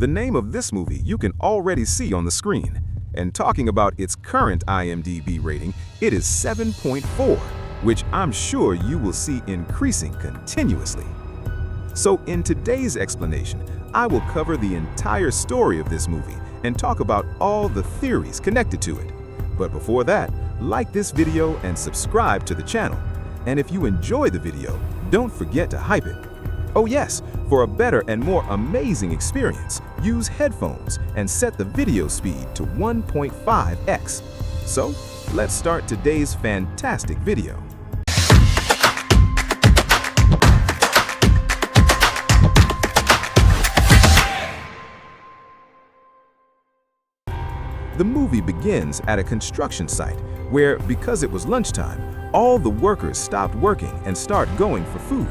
The name of this movie you can already see on the screen. And talking about its current IMDb rating, it is 7.4, which I'm sure you will see increasing continuously. So in today's explanation, I will cover the entire story of this movie and talk about all the theories connected to it. But before that, like this video and subscribe to the channel. And if you enjoy the video, don't forget to hype it. Oh yes, for a better and more amazing experience, use headphones and set the video speed to 1.5x. So, let's start today's fantastic video. The movie begins at a construction site where, because it was lunchtime, all the workers stopped working and start going for food.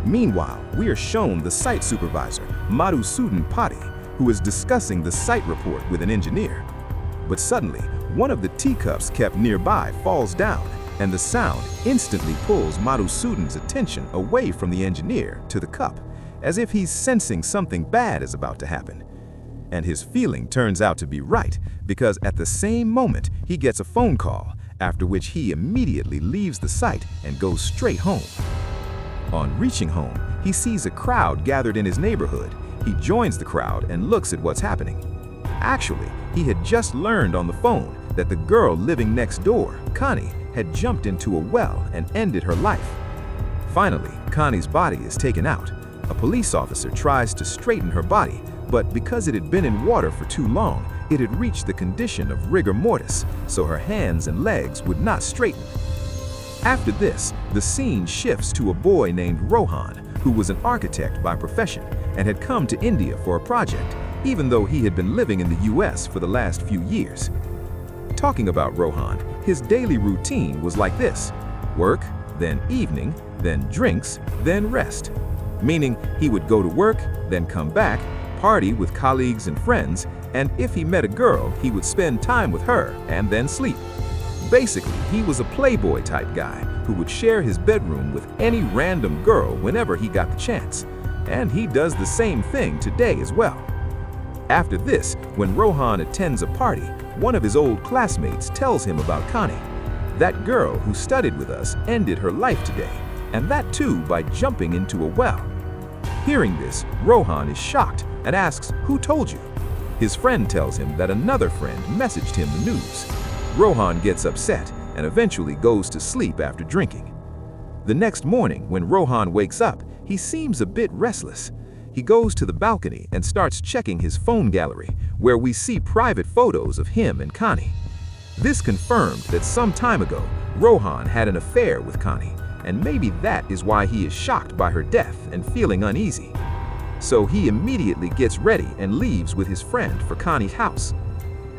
Meanwhile, we are shown the site supervisor, Madhusudan Patti, who is discussing the site report with an engineer. But suddenly, one of the teacups kept nearby falls down, and the sound instantly pulls Madhusudan's attention away from the engineer to the cup, as if he's sensing something bad is about to happen. And his feeling turns out to be right, because at the same moment, he gets a phone call, after which he immediately leaves the site and goes straight home. On reaching home, he sees a crowd gathered in his neighborhood. He joins the crowd and looks at what's happening. Actually, he had just learned on the phone that the girl living next door, Connie, had jumped into a well and ended her life. Finally, Connie's body is taken out. A police officer tries to straighten her body, but because it had been in water for too long, it had reached the condition of rigor mortis, so her hands and legs would not straighten. After this, the scene shifts to a boy named Rohan, who was an architect by profession and had come to India for a project, even though he had been living in the US for the last few years. Talking about Rohan, his daily routine was like this: work, then evening, then drinks, then rest. Meaning he would go to work, then come back, party with colleagues and friends, and if he met a girl, he would spend time with her and then sleep. Basically, he was a playboy type guy who would share his bedroom with any random girl whenever he got the chance. And he does the same thing today as well. After this, when Rohan attends a party, one of his old classmates tells him about Connie. That girl who studied with us ended her life today, and that too by jumping into a well. Hearing this, Rohan is shocked and asks, "Who told you?" His friend tells him that another friend messaged him the news. Rohan gets upset and eventually goes to sleep after drinking. The next morning, when Rohan wakes up, he seems a bit restless. He goes to the balcony and starts checking his phone gallery, where we see private photos of him and Connie. This confirmed that some time ago, Rohan had an affair with Connie, and maybe that is why he is shocked by her death and feeling uneasy. So he immediately gets ready and leaves with his friend for Connie's house.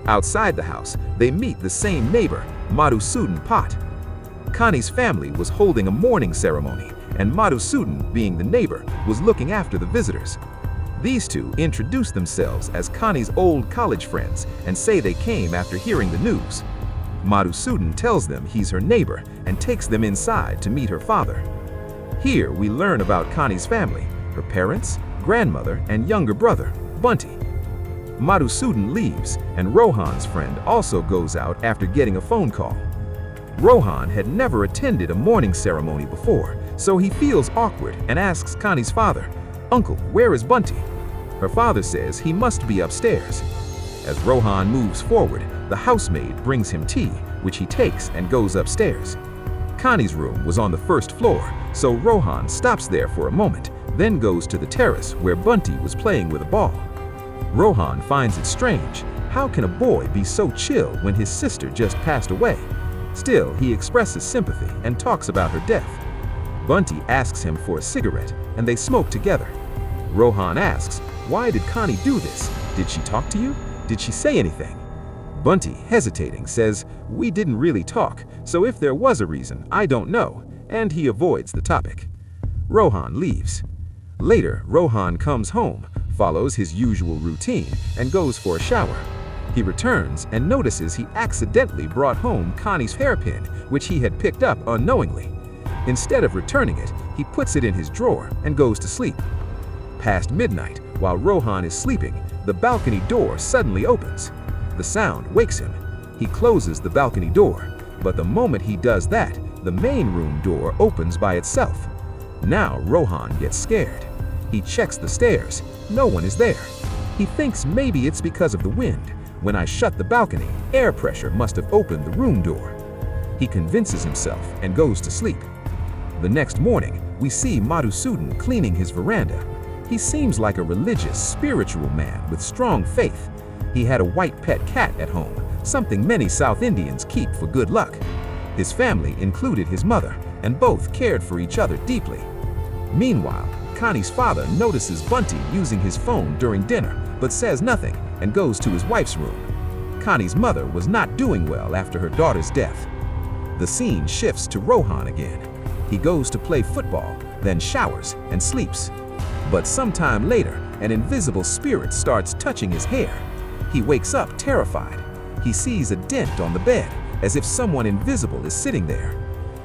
Outside the house, they meet the same neighbor, Madhusudan Patti. Connie's family was holding a mourning ceremony, and Madhusudan, being the neighbor, was looking after the visitors. These two introduce themselves as Connie's old college friends and say they came after hearing the news. Madhusudan tells them he's her neighbor and takes them inside to meet her father. Here we learn about Connie's family, her parents, grandmother, and younger brother, Bunty. Madhusudan leaves, and Rohan's friend also goes out after getting a phone call. Rohan had never attended a mourning ceremony before, so he feels awkward and asks Connie's father, "Uncle, where is Bunty?" Her father says he must be upstairs. As Rohan moves forward, the housemaid brings him tea, which he takes and goes upstairs. Connie's room was on the first floor, so Rohan stops there for a moment, then goes to the terrace where Bunty was playing with a ball. Rohan finds it strange. How can a boy be so chill when his sister just passed away? Still, he expresses sympathy and talks about her death. Bunty asks him for a cigarette, and they smoke together. Rohan asks, "Why did Connie do this? Did she talk to you? Did she say anything?" Bunty, hesitating, says, "We didn't really talk, so if there was a reason, I don't know," and he avoids the topic. Rohan leaves. Later, Rohan comes home, follows his usual routine, and goes for a shower. He returns and notices he accidentally brought home Connie's hairpin, which he had picked up unknowingly. Instead of returning it, he puts it in his drawer and goes to sleep. Past midnight, While Rohan is sleeping, the balcony door suddenly opens. The sound wakes him. He closes the balcony door, but the moment he does that, the main room door opens by itself. Now Rohan gets scared. He checks the stairs. No one is there. He thinks maybe it's because of the wind. When I shut the balcony, air pressure must have opened the room door. He convinces himself and goes to sleep. The next morning, we see Madhusudan cleaning his veranda. He seems like a religious, spiritual man with strong faith. He had a white pet cat at home, something many South Indians keep for good luck. His family included his mother, and both cared for each other deeply. Meanwhile, Connie's father notices Bunty using his phone during dinner, but says nothing and goes to his wife's room. Connie's mother was not doing well after her daughter's death. The scene shifts to Rohan again. He goes to play football, then showers and sleeps. But sometime later, an invisible spirit starts touching his hair. He wakes up terrified. He sees a dent on the bed, as if someone invisible is sitting there.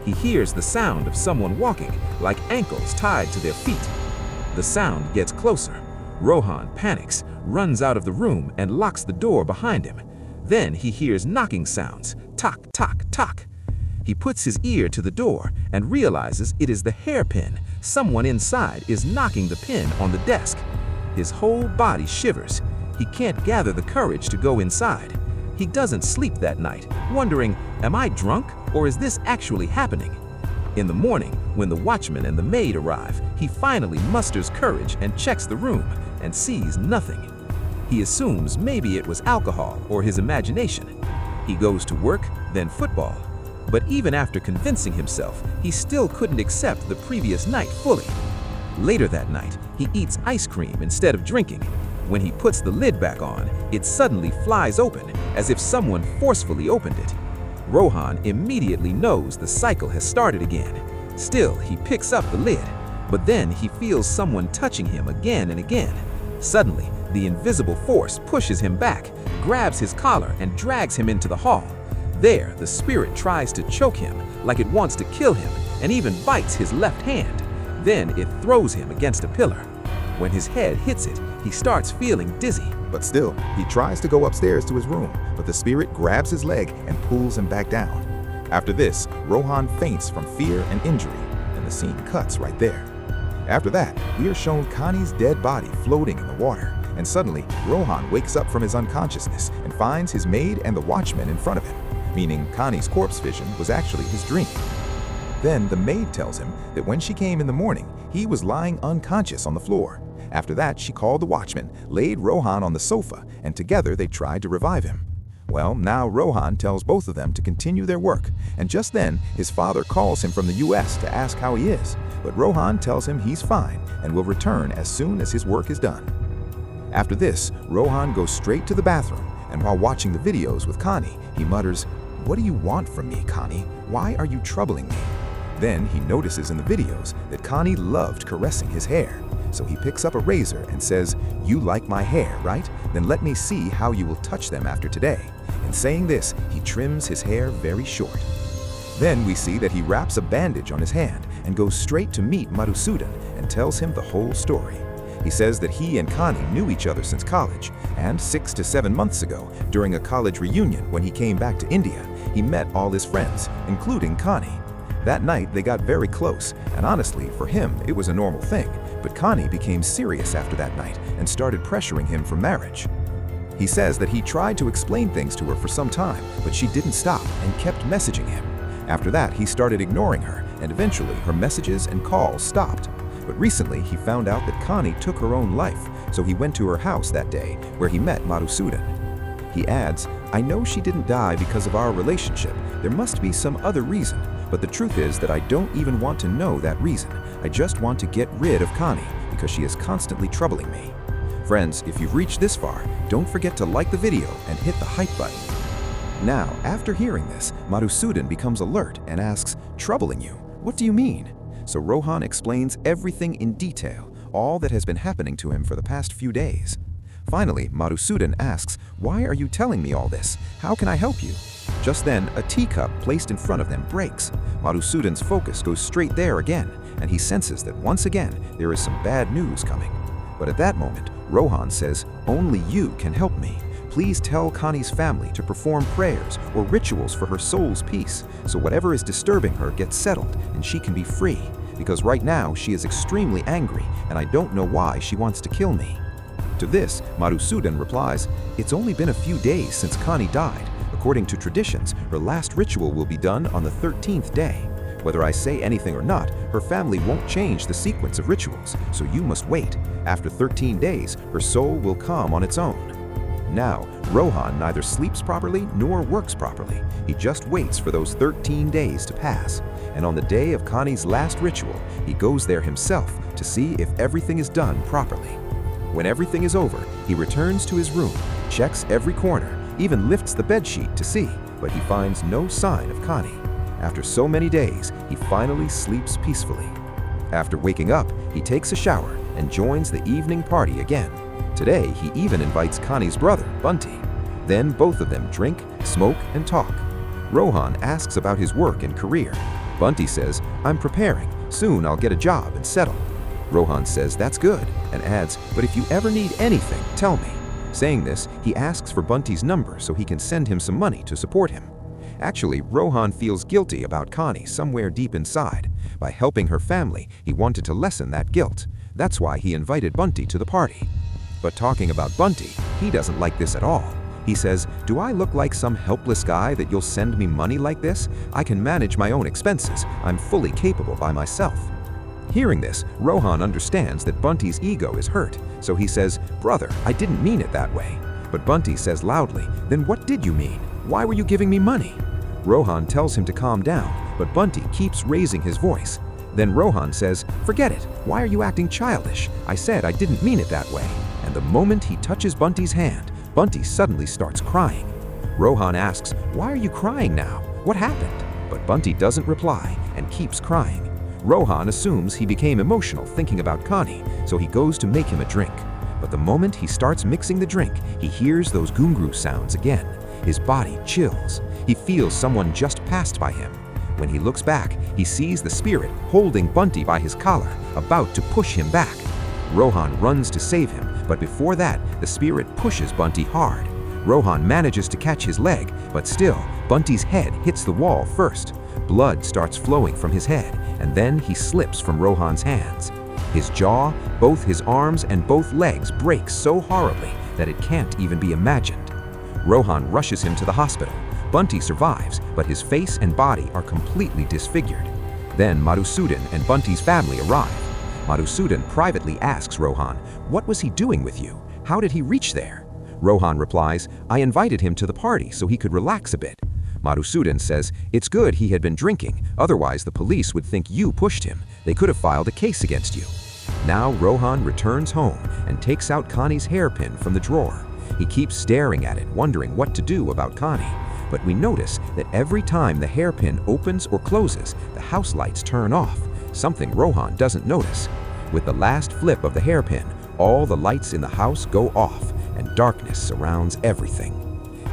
He hears the sound of someone walking, like ankles tied to their feet. The sound gets closer. Rohan panics, runs out of the room and locks the door behind him. Then he hears knocking sounds, tock, tock, tock. He puts his ear to the door and realizes it is the hairpin. Someone inside is knocking the pin on the desk. His whole body shivers. He can't gather the courage to go inside. He doesn't sleep that night, wondering, am I drunk or is this actually happening? In the morning, when the watchman and the maid arrive, he finally musters courage and checks the room and sees nothing. He assumes maybe it was alcohol or his imagination. He goes to work, then football. But even after convincing himself, he still couldn't accept the previous night fully. Later that night, he eats ice cream instead of drinking. When he puts the lid back on, it suddenly flies open, as if someone forcefully opened it. Rohan immediately knows the cycle has started again. Still, he picks up the lid, but then he feels someone touching him again and again. Suddenly, the invisible force pushes him back, grabs his collar and drags him into the hall. There, the spirit tries to choke him, like it wants to kill him, and even bites his left hand. Then it throws him against a pillar. When his head hits it, he starts feeling dizzy. But still, he tries to go upstairs to his room, but the spirit grabs his leg and pulls him back down. After this, Rohan faints from fear and injury, and the scene cuts right there. After that, we are shown Connie's dead body floating in the water, and suddenly, Rohan wakes up from his unconsciousness and finds his maid and the watchman in front of him, meaning Connie's corpse vision was actually his dream. Then the maid tells him that when she came in the morning, he was lying unconscious on the floor. After that, she called the watchman, laid Rohan on the sofa, and together they tried to revive him. Well, now Rohan tells both of them to continue their work, and just then, his father calls him from the US to ask how he is, but Rohan tells him he's fine and will return as soon as his work is done. After this, Rohan goes straight to the bathroom, and while watching the videos with Connie, he mutters, "What do you want from me, Connie? Why are you troubling me?" Then he notices in the videos that Connie loved caressing his hair. So he picks up a razor and says, "You like my hair, right? Then let me see how you will touch them after today." In saying this, he trims his hair very short. Then we see that he wraps a bandage on his hand and goes straight to meet Madhusudan and tells him the whole story. He says that he and Connie knew each other since college, and 6 to 7 months ago, during a college reunion when he came back to India, he met all his friends, including Connie. That night, they got very close, and honestly, for him, it was a normal thing. But Connie became serious after that night and started pressuring him for marriage. He says that he tried to explain things to her for some time, but she didn't stop and kept messaging him. After that, he started ignoring her, and eventually her messages and calls stopped. But recently, he found out that Connie took her own life, so he went to her house that day, where he met Madhusudan. He adds, "I know she didn't die because of our relationship. There must be some other reason. But the truth is that I don't even want to know that reason. I just want to get rid of Connie because she is constantly troubling me." Friends, if you've reached this far, don't forget to like the video and hit the hype button. Now, after hearing this, Madhusudan becomes alert and asks, "Troubling you? What do you mean?" So Rohan explains everything in detail, all that has been happening to him for the past few days. Finally, Madhusudan asks, "Why are you telling me all this? How can I help you?" Just then, a teacup placed in front of them breaks. Madhusudan's focus goes straight there again, and he senses that once again there is some bad news coming. But at that moment, Rohan says, "Only you can help me. Please tell Connie's family to perform prayers or rituals for her soul's peace, so whatever is disturbing her gets settled and she can be free, because right now she is extremely angry and I don't know why she wants to kill me." To this, Madhusudan replies, "It's only been a few days since Connie died. According to traditions, her last ritual will be done on the 13th day. Whether I say anything or not, her family won't change the sequence of rituals, so you must wait. After 13 days, her soul will calm on its own." Now, Rohan neither sleeps properly nor works properly. He just waits for those 13 days to pass. And on the day of Connie's last ritual, he goes there himself to see if everything is done properly. When everything is over, he returns to his room, checks every corner, even lifts the bedsheet to see, but he finds no sign of Connie. After so many days, he finally sleeps peacefully. After waking up, he takes a shower and joins the evening party again. Today, he even invites Connie's brother, Bunty. Then both of them drink, smoke, and talk. Rohan asks about his work and career. Bunty says, "I'm preparing. Soon I'll get a job and settle." Rohan says that's good and adds, "But if you ever need anything, tell me." Saying this, he asks for Bunty's number so he can send him some money to support him. Actually, Rohan feels guilty about Connie somewhere deep inside. By helping her family, he wanted to lessen that guilt. That's why he invited Bunty to the party. But talking about Bunty, he doesn't like this at all. He says, "Do I look like some helpless guy that you'll send me money like this? I can manage my own expenses. I'm fully capable by myself." Hearing this, Rohan understands that Bunty's ego is hurt, so he says, "Brother, I didn't mean it that way." But Bunty says loudly, "Then what did you mean? Why were you giving me money?" Rohan tells him to calm down, but Bunty keeps raising his voice. Then Rohan says, "Forget it. Why are you acting childish? I said I didn't mean it that way." And the moment he touches Bunty's hand, Bunty suddenly starts crying. Rohan asks, "Why are you crying now? What happened?" But Bunty doesn't reply and keeps crying. Rohan assumes he became emotional thinking about Connie, so he goes to make him a drink. But the moment he starts mixing the drink, he hears those gungru sounds again. His body chills. He feels someone just passed by him. When he looks back, he sees the spirit holding Bunty by his collar, about to push him back. Rohan runs to save him, but before that, the spirit pushes Bunty hard. Rohan manages to catch his leg, but still, Bunty's head hits the wall first. Blood starts flowing from his head, and then he slips from Rohan's hands. His jaw, both his arms, and both legs break so horribly that it can't even be imagined. Rohan rushes him to the hospital. Bunty survives, but his face and body are completely disfigured. Then Madhusudan and Bunty's family arrive. Madhusudan privately asks Rohan, "What was he doing with you? How did he reach there?" Rohan replies, "I invited him to the party so he could relax a bit." Madhusudan says, "It's good he had been drinking, otherwise the police would think you pushed him. They could have filed a case against you." Now Rohan returns home and takes out Connie's hairpin from the drawer. He keeps staring at it, wondering what to do about Connie. But we notice that every time the hairpin opens or closes, the house lights turn off, something Rohan doesn't notice. With the last flip of the hairpin, all the lights in the house go off, and darkness surrounds everything.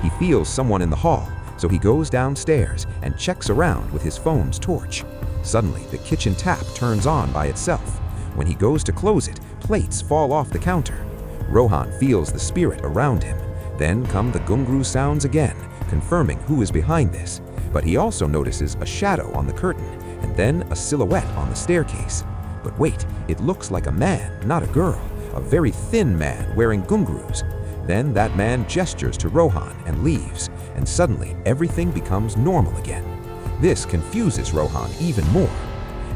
He feels someone in the hall, so he goes downstairs and checks around with his phone's torch. Suddenly, the kitchen tap turns on by itself. When he goes to close it, plates fall off the counter. Rohan feels the spirit around him. Then come the gungru sounds again, confirming who is behind this. But he also notices a shadow on the curtain, and then a silhouette on the staircase. But wait, it looks like a man, not a girl, a very thin man wearing gungrus. Then that man gestures to Rohan and leaves, and suddenly everything becomes normal again. This confuses Rohan even more.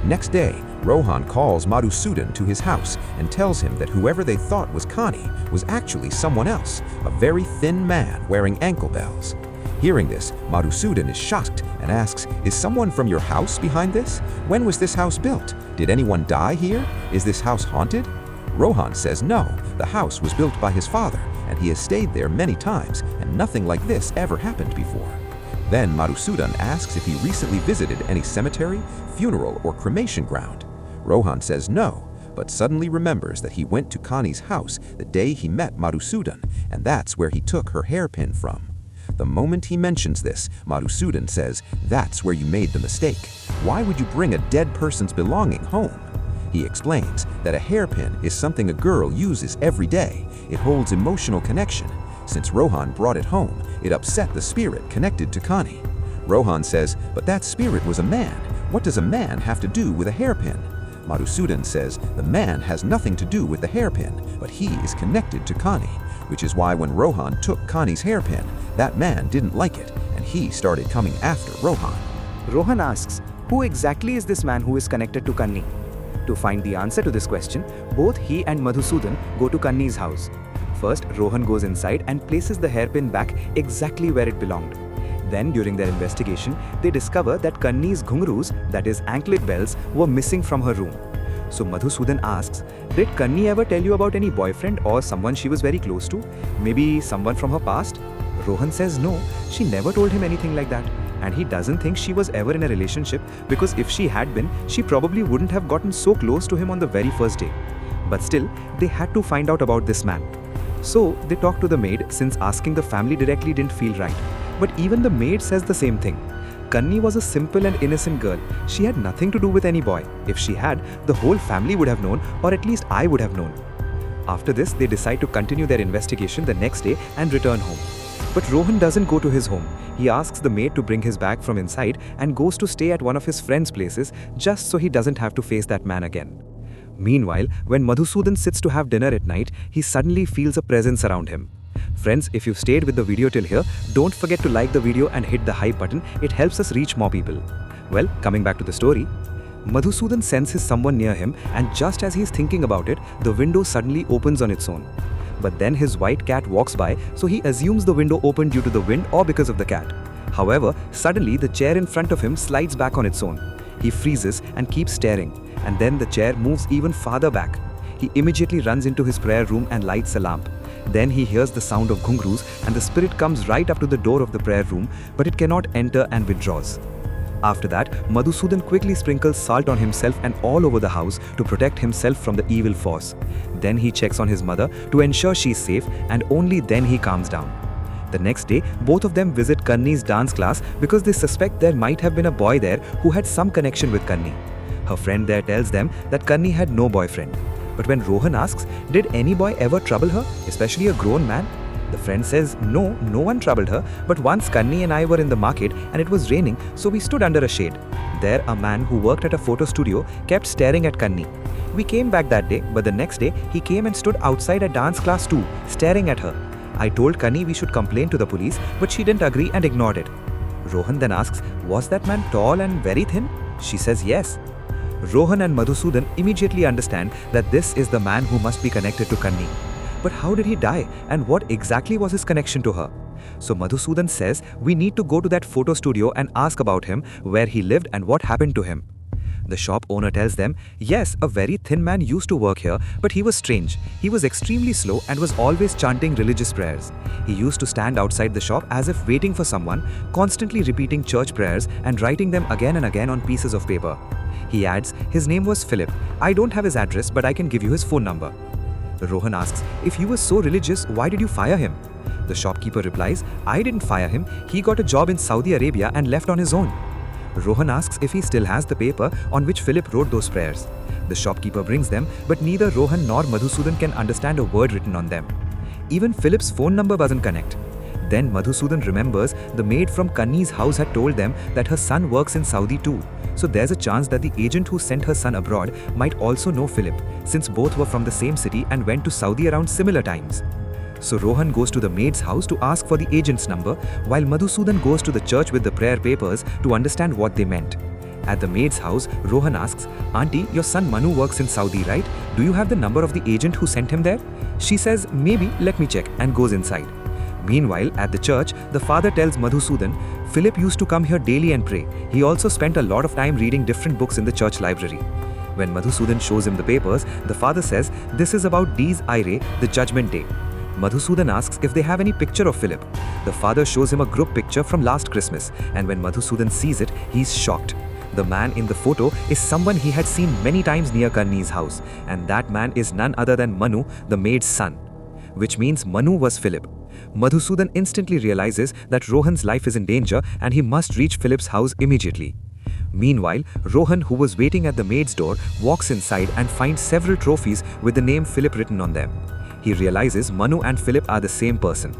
Next day, Rohan calls Madhusudan to his house and tells him that whoever they thought was Connie was actually someone else, a very thin man wearing ankle bells. Hearing this, Madhusudan is shocked and asks, "Is someone from your house behind this? When was this house built? Did anyone die here? Is this house haunted?" Rohan says no, the house was built by his father, and he has stayed there many times, and nothing like this ever happened before. Then Madhusudan asks if he recently visited any cemetery, funeral, or cremation ground. Rohan says no, but suddenly remembers that he went to Connie's house the day he met Madhusudan, and that's where he took her hairpin from. The moment he mentions this, Madhusudan says, "That's where you made the mistake. Why would you bring a dead person's belonging home?" He explains that a hairpin is something a girl uses every day. It holds emotional connection. Since Rohan brought it home, it upset the spirit connected to Connie. Rohan says, but that spirit was a man. What does a man have to do with a hairpin? Madhusudan says the man has nothing to do with the hairpin, but he is connected to Connie, which is why when Rohan took Connie's hairpin, that man didn't like it, and he started coming after Rohan. Rohan asks, who exactly is this man who is connected to Kanni? To find the answer to this question, both he and Madhusudan go to Kanni's house. First, Rohan goes inside and places the hairpin back exactly where it belonged. Then, during their investigation, they discover that Kanni's ghungroos, that is anklet bells, were missing from her room. So Madhusudan asks, did Kanni ever tell you about any boyfriend or someone she was very close to? Maybe someone from her past? Rohan says no, she never told him anything like that. And he doesn't think she was ever in a relationship, because if she had been, she probably wouldn't have gotten so close to him on the very first day. But still, they had to find out about this man. So they talk to the maid, since asking the family directly didn't feel right. But even the maid says the same thing. Kanni was a simple and innocent girl. She had nothing to do with any boy. If she had, the whole family would have known, or at least I would have known. After this, they decide to continue their investigation the next day and return home. But Rohan doesn't go to his home. He asks the maid to bring his bag from inside and goes to stay at one of his friends' places, just so he doesn't have to face that man again. Meanwhile, when Madhusudan sits to have dinner at night, he suddenly feels a presence around him. Friends, if you've stayed with the video till here, don't forget to like the video and hit the hype button. It helps us reach more people. Well, coming back to the story, Madhusudan senses someone near him, and just as he's thinking about it, the window suddenly opens on its own. But then his white cat walks by, so he assumes the window opened due to the wind or because of the cat. However, suddenly the chair in front of him slides back on its own. He freezes and keeps staring, and then the chair moves even farther back. He immediately runs into his prayer room and lights a lamp. Then he hears the sound of ghungroos, and the spirit comes right up to the door of the prayer room, but it cannot enter and withdraws. After that, Madhusudan quickly sprinkles salt on himself and all over the house to protect himself from the evil force. Then he checks on his mother to ensure she's safe, and only then he calms down. The next day, both of them visit Kanni's dance class because they suspect there might have been a boy there who had some connection with Kanni. Her friend there tells them that Kanni had no boyfriend. But when Rohan asks, did any boy ever trouble her, especially a grown man? The friend says, no one troubled her, but once Kanni and I were in the market and it was raining, so we stood under a shade. There, a man who worked at a photo studio kept staring at Kanni. We came back that day, but the next day, he came and stood outside a dance class too, staring at her. I told Kanni we should complain to the police, but she didn't agree and ignored it. Rohan then asks, was that man tall and very thin? She says yes. Rohan and Madhusudan immediately understand that this is the man who must be connected to Kanni. But how did he die, and what exactly was his connection to her? So Madhusudan says we need to go to that photo studio and ask about him, where he lived and what happened to him. The shop owner tells them, yes, a very thin man used to work here, but he was strange. He was extremely slow and was always chanting religious prayers. He used to stand outside the shop as if waiting for someone, constantly repeating church prayers and writing them again and again on pieces of paper. He adds, his name was Philip. I don't have his address, but I can give you his phone number. Rohan asks, if you were so religious, why did you fire him? The shopkeeper replies, I didn't fire him. He got a job in Saudi Arabia and left on his own. Rohan asks if he still has the paper on which Philip wrote those prayers. The shopkeeper brings them, but neither Rohan nor Madhusudan can understand a word written on them. Even Philip's phone number doesn't connect. Then Madhusudan remembers the maid from Kanni's house had told them that her son works in Saudi too. So there's a chance that the agent who sent her son abroad might also know Philip, since both were from the same city and went to Saudi around similar times. So Rohan goes to the maid's house to ask for the agent's number, while Madhusudan goes to the church with the prayer papers to understand what they meant. At the maid's house, Rohan asks, Auntie, your son Manu works in Saudi, right? Do you have the number of the agent who sent him there? She says, maybe, let me check, and goes inside. Meanwhile, at the church, the father tells Madhusudan, Philip used to come here daily and pray. He also spent a lot of time reading different books in the church library. When Madhusudan shows him the papers, the father says, this is about Dies Irae, the judgment day. Madhusudan asks if they have any picture of Philip. The father shows him a group picture from last Christmas, and when Madhusudan sees it, he's shocked. The man in the photo is someone he had seen many times near Kanni's house, and that man is none other than Manu, the maid's son. Which means Manu was Philip. Madhusudan instantly realizes that Rohan's life is in danger and he must reach Philip's house immediately. Meanwhile, Rohan, who was waiting at the maid's door, walks inside and finds several trophies with the name Philip written on them. He realizes Manu and Philip are the same person.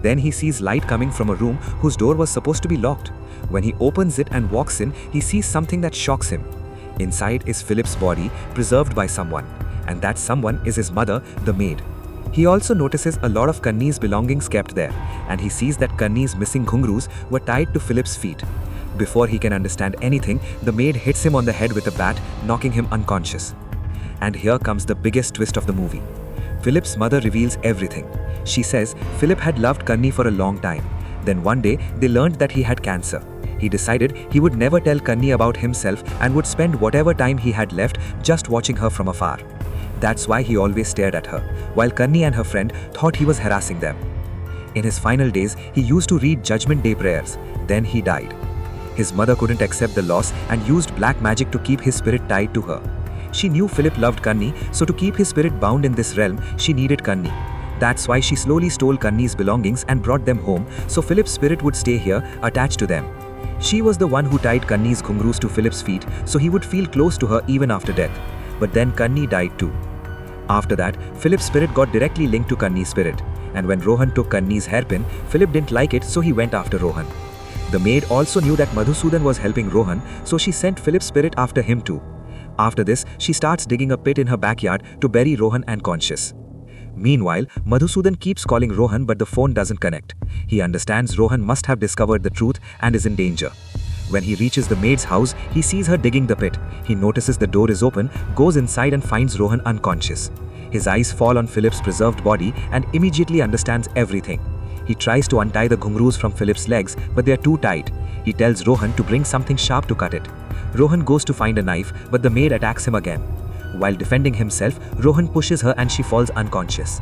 Then he sees light coming from a room whose door was supposed to be locked. When he opens it and walks in, he sees something that shocks him. Inside is Philip's body, preserved by someone. And that someone is his mother, the maid. He also notices a lot of Kanni's belongings kept there, and he sees that Kanni's missing ghungroos were tied to Philip's feet. Before he can understand anything, the maid hits him on the head with a bat, knocking him unconscious. And here comes the biggest twist of the movie. Philip's mother reveals everything. She says Philip had loved Kanni for a long time. Then one day, they learned that he had cancer. He decided he would never tell Kanni about himself and would spend whatever time he had left just watching her from afar. That's why he always stared at her, while Kanni and her friend thought he was harassing them. In his final days, he used to read Judgment Day prayers. Then he died. His mother couldn't accept the loss and used black magic to keep his spirit tied to her. She knew Philip loved Kanni, so to keep his spirit bound in this realm, she needed Kanni. That's why she slowly stole Kanni's belongings and brought them home, so Philip's spirit would stay here, attached to them. She was the one who tied Kanni's ghungroos to Philip's feet, so he would feel close to her even after death. But then Kanni died too. After that, Philip's spirit got directly linked to Kanni's spirit. And when Rohan took Kanni's hairpin, Philip didn't like it, so he went after Rohan. The maid also knew that Madhusudan was helping Rohan, so she sent Philip's spirit after him too. After this, she starts digging a pit in her backyard to bury Rohan unconscious. Meanwhile, Madhusudan keeps calling Rohan, but the phone doesn't connect. He understands Rohan must have discovered the truth and is in danger. When he reaches the maid's house, he sees her digging the pit. He notices the door is open, goes inside and finds Rohan unconscious. His eyes fall on Philip's preserved body and immediately understands everything. He tries to untie the ghungroos from Philip's legs, but they are too tight. He tells Rohan to bring something sharp to cut it. Rohan goes to find a knife, but the maid attacks him again. While defending himself, Rohan pushes her and she falls unconscious.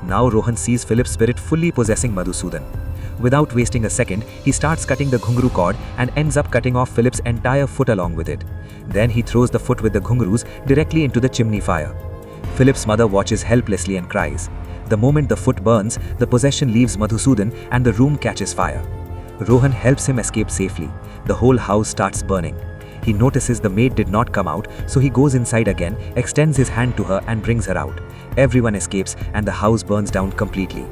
Now Rohan sees Philip's spirit fully possessing Madhusudan. Without wasting a second, he starts cutting the ghungroo cord and ends up cutting off Philip's entire foot along with it. Then he throws the foot with the ghungroos directly into the chimney fire. Philip's mother watches helplessly and cries. The moment the foot burns, the possession leaves Madhusudan and the room catches fire. Rohan helps him escape safely. The whole house starts burning. He notices the maid did not come out, so he goes inside again, extends his hand to her and brings her out. Everyone escapes and the house burns down completely.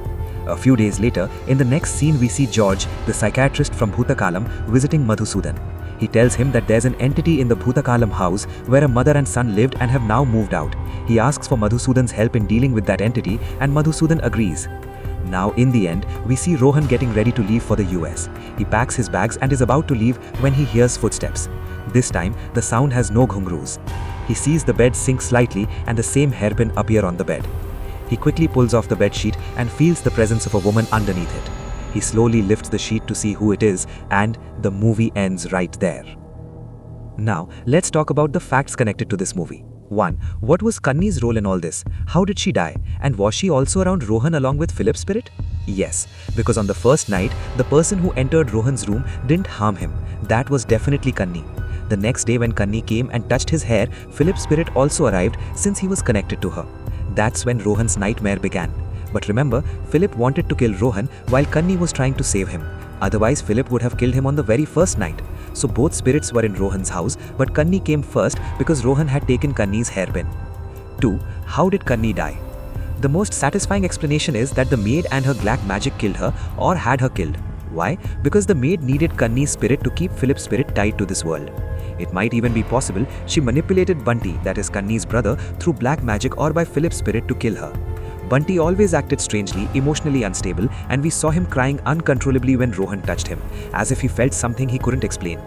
A few days later, in the next scene we see George, the psychiatrist from Bhutakalam, visiting Madhusudan. He tells him that there's an entity in the Bhutakalam house where a mother and son lived and have now moved out. He asks for Madhusudan's help in dealing with that entity and Madhusudan agrees. Now in the end, we see Rohan getting ready to leave for the US. He packs his bags and is about to leave when he hears footsteps. This time, the sound has no ghungroos. He sees the bed sink slightly and the same hairpin appear on the bed. He quickly pulls off the bedsheet and feels the presence of a woman underneath it. He slowly lifts the sheet to see who it is, and the movie ends right there. Now, let's talk about the facts connected to this movie. 1. What was Kanni's role in all this? How did she die? And was she also around Rohan along with Philip's spirit? Yes, because on the first night, the person who entered Rohan's room didn't harm him. That was definitely Kanni. The next day when Kanni came and touched his hair, Philip's spirit also arrived since he was connected to her. That's when Rohan's nightmare began. But remember, Philip wanted to kill Rohan while Kanni was trying to save him. Otherwise, Philip would have killed him on the very first night. So both spirits were in Rohan's house, but Kanni came first because Rohan had taken Kanni's hairpin. 2. How did Kanni die? The most satisfying explanation is that the maid and her black magic killed her or had her killed. Why? Because the maid needed Kanni's spirit to keep Philip's spirit tied to this world. It might even be possible she manipulated Bunty, that is Kanni's brother, through black magic or by Philip's spirit to kill her. Bunty always acted strangely, emotionally unstable, and we saw him crying uncontrollably when Rohan touched him, as if he felt something he couldn't explain.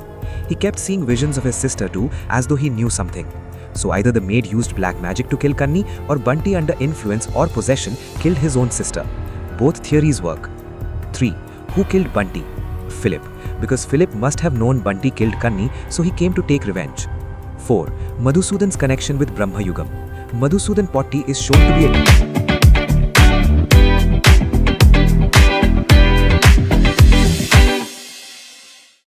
He kept seeing visions of his sister too, as though he knew something. So either the maid used black magic to kill Kanni, or Bunty under influence or possession killed his own sister. Both theories work. 3. Who killed Bunty? Philip, because Philip must have known Bunty killed Kanni, so he came to take revenge. 4. Madhusudan's connection with Brahma Yugam. Madhusudan Potti is shown to be a